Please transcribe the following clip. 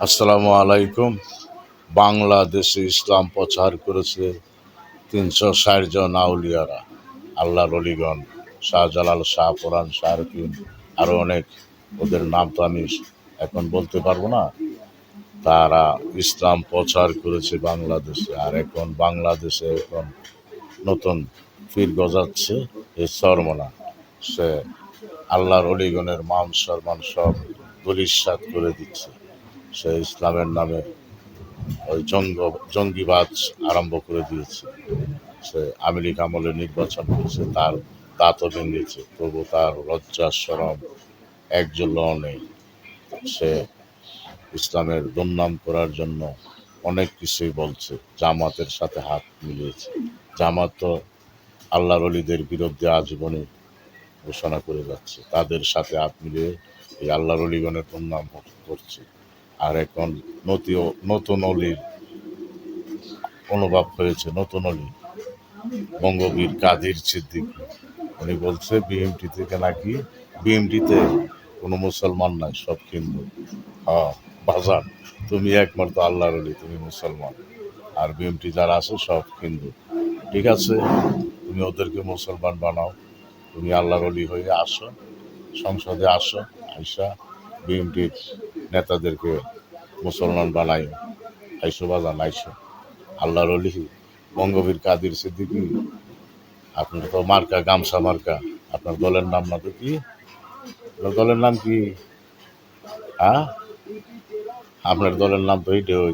আসসালামু আলাইকুম। বাংলাদেশে ইসলাম প্রচার করেছে ৩৬০ জন আউলিয়ারা, আল্লাহর অলিগণ, শাহজালাল, শাহপুরাণ, শাহরুদ্দিন, আরও অনেক। ওদের নাম তো আমি এখন বলতে পারবো না। তারা ইসলাম প্রচার করেছে বাংলাদেশে, আর এখন বাংলাদেশে নতুন পীর গজাচ্ছে এই চরমনা। সে আল্লাহর অলিগণের মান সম্মান সব ধূলিসাৎ করে দিচ্ছে। সে ইসলামের নামে ওই জঙ্গিবাজ আরম্ভ করে দিয়েছে। সে আওয়ামী লীগ আমলে নির্বাচন করেছে, তার দাঁতও ভেঙেছে, তবু তার লজ্জা শরম একজনও নেই। সে ইসলামের দুর্নাম করার জন্য অনেক কিছুই বলছে, জামাতের সাথে হাত মিলিয়েছে। জামাত তো আল্লাহর অলিদের বিরুদ্ধে আজীবনে ঘোষণা করে যাচ্ছে, তাদের সাথে হাত মিলিয়ে এই আল্লাহর অলিগণের দুর্নাম করছে। আর এখন নতুন অলির অনুভব হয়েছে, নতুন অলি বঙ্গবীর কাদের সিদ্দিকী। উনি বলছে বিএমটি থেকে নাকি বিএমটিতে কোনো মুসলমান নাই, সব হিন্দু। হ্যাঁ বাজান, তুমি একমাত্র আল্লাহর অলি, তুমি মুসলমান, আর বিএমটি যারা আছে সব হিন্দু। ঠিক আছে, তুমি ওদেরকে মুসলমান বানাও, তুমি আল্লাহর অলি হয়ে আসো, সংসদে আসো, আইসা বিএমটির নেতাদেরকে মুসলমান বানাই। আইসো বাজান, আইসো। আল্লাহর অলি বঙ্গবীর কাদের সিদ্দিকী, আপনার তো মার্কা গামছা মার্কা, আপনার দলের নাম না তো কি? আপনার দলের নাম কি? হ্যাঁ, আপনার দলের নাম তো এইটা, ওই